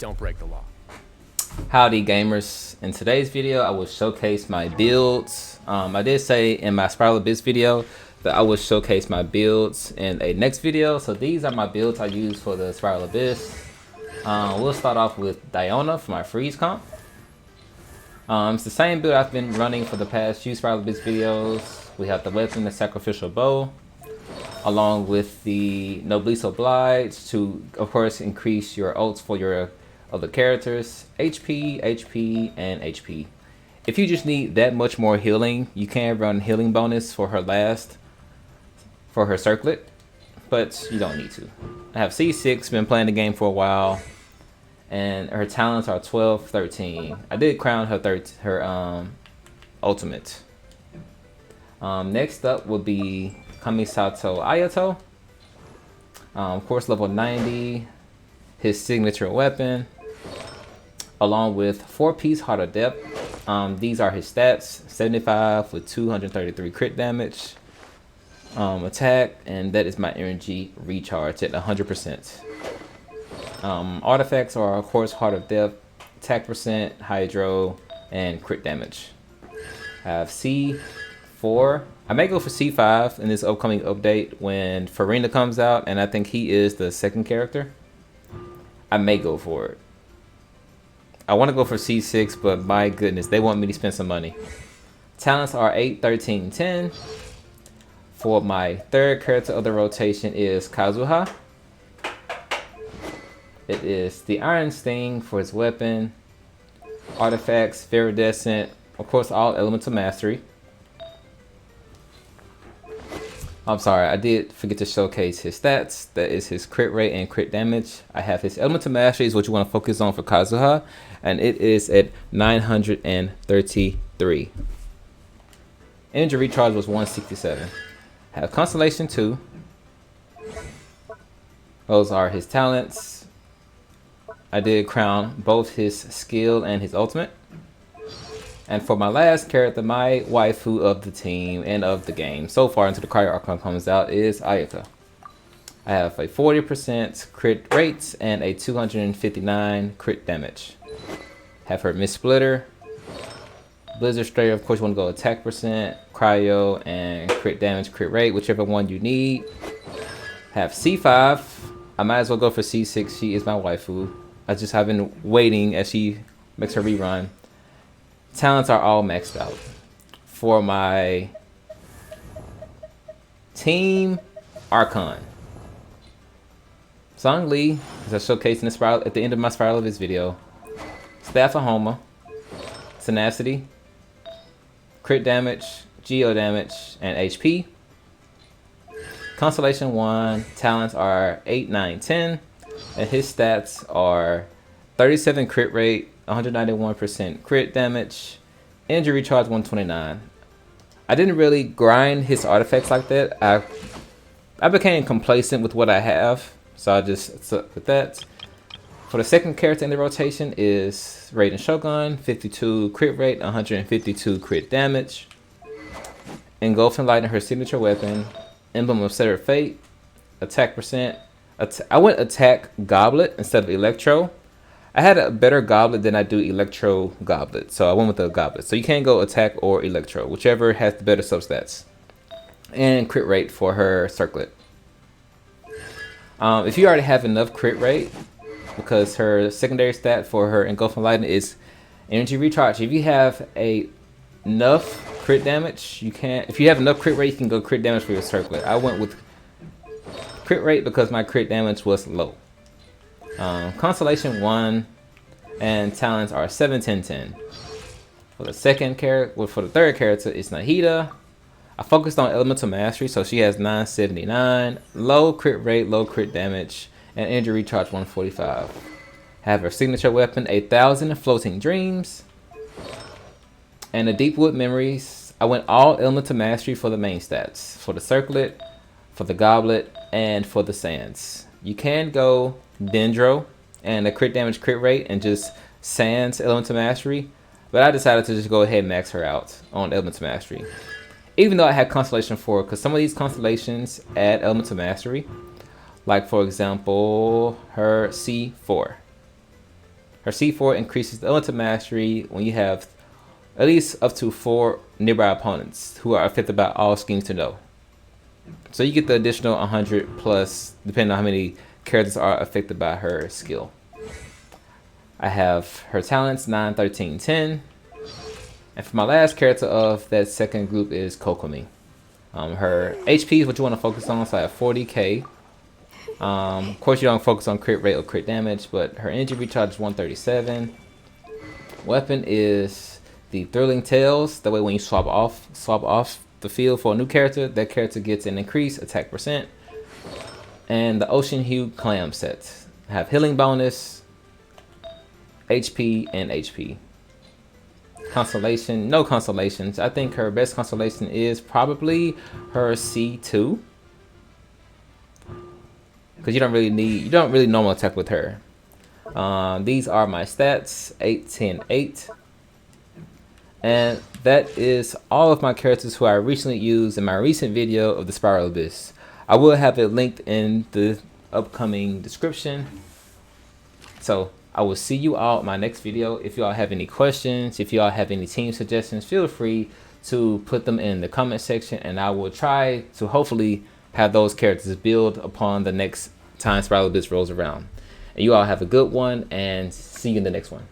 don't break the law. Howdy gamers, in today's video I will showcase my builds. I did say in my Spiral Abyss video that I will showcase my builds in a next video, so these are my builds I use for the Spiral Abyss. We'll start off with Diona for my freeze comp. It's the same build I've been running for the past few Spiral Abyss videos. We have the weapon, the sacrificial bow, along with the Noblesse Oblige to, of course, increase your ults for your other characters, HP, and HP. If you just need that much more healing, you can run healing bonus for her circlet, but you don't need to. I have C6, been playing the game for a while, and her talents are 12, 13. I did crown her ultimate. Next up would be Kamisato Ayato. Of course, level 90, his signature weapon, along with 4-piece Heart of Depth. These are his stats: 75 with 233 crit damage, attack, and that is my energy recharge at 100%. Artifacts are, of course, Heart of Depth, attack percent, hydro, and crit damage. I have C4. I may go for C5 in this upcoming update when Farina comes out, and I think he is the second character. I may go for it. I want to go for C6, but my goodness, they want me to spend some money. Talents are 8, 13, 10. For my third character of the rotation is Kazuha. It is the Iron Sting for his weapon, artifacts, Viridescent, of course, all elemental mastery. I'm sorry, I did forget to showcase his stats. That is his crit rate and crit damage. I have his elemental mastery is what you want to focus on for Kazuha, and it is at 933. Energy recharge was 167. I have Constellation 2. Those are his talents. I did crown both his skill and his ultimate. And for my last character, my waifu of the team and of the game so far until the Archon comes out is Ayaka. I have a 40% crit rate and a 259 crit damage. Have her Miss Splitter, Blizzard Strayer, of course you want to go attack percent, cryo, and crit damage, crit rate, whichever one you need. Have C5. I might as well go for C6. She is my waifu. I just have been waiting as she makes her rerun. Talents are all maxed out. For my team, Archon. Song Lee, as I showcased in the Spiral at the end of my Spiral Abyss video. Staff of Homa, Tenacity, crit damage, geo damage, and HP. Constellation 1, talents are 8, 9, 10, and his stats are 37 crit rate, 191% crit damage, energy recharge 129. I didn't really grind his artifacts like that. I became complacent with what I have, so I just stuck with that. For the second character in the rotation is Raiden Shogun, 52 crit rate, 152 crit damage. Engulfing Light, her signature weapon, Emblem of Severed Fate, attack percent. I went attack Goblet instead of Electro. I had a better Goblet than I do Electro Goblet, so I went with the Goblet. So you can go attack or Electro, whichever has the better substats. And crit rate for her circlet. If you already have enough crit rate, because her secondary stat for her Engulfing Lightning is energy recharge. If you have enough crit damage, you can. If you have enough crit rate, you can go crit damage for your circlet. I went with crit rate because my crit damage was low. Constellation 1 and talents are 7, 10, 10. For the second character, well, for the third character is Nahida. I focused on elemental mastery, so she has 979, low crit rate, low crit damage, and energy recharge 145. Have her signature weapon 1000 floating dreams, and the Deepwood Memories. I went all elemental mastery for the main stats, for the circlet, for the goblet, and for the sands. You can go Dendro and a crit damage crit rate and just Sans elemental mastery, but I decided to just go ahead and max her out on elemental mastery, even though I had Constellation 4, because some of these constellations add elemental mastery, like for example her C4. Her C4 increases the element of mastery when you have at least up to 4 nearby opponents who are affected by all schemes to know. So you get the additional 100 plus, depending on how many characters are affected by her skill. I have her talents 9, 13, 10. And for my last character of that second group is Kokomi. Her HP is what you want to focus on, so I have 40k. Of course, you don't focus on crit rate or crit damage, but her energy recharge is 137. Weapon is the Thrilling Tales. That way, when you swap off the field for a new character, that character gets an increased attack percent. And the Ocean Hue Clam set. I have healing bonus, HP, and HP. Constellation, no constellations. I think her best constellation is probably her C2. Because you don't really normal attack with her. These are my stats, 8, 10, 8. And that is all of my characters who I recently used in my recent video of the Spiral Abyss. I will have it linked in the upcoming description. So I will see you all in my next video. If you all have any questions, if you all have any team suggestions, feel free to put them in the comment section, and I will try to hopefully have those characters build upon the next time Spiral Abyss rolls around. And you all have a good one, and see you in the next one.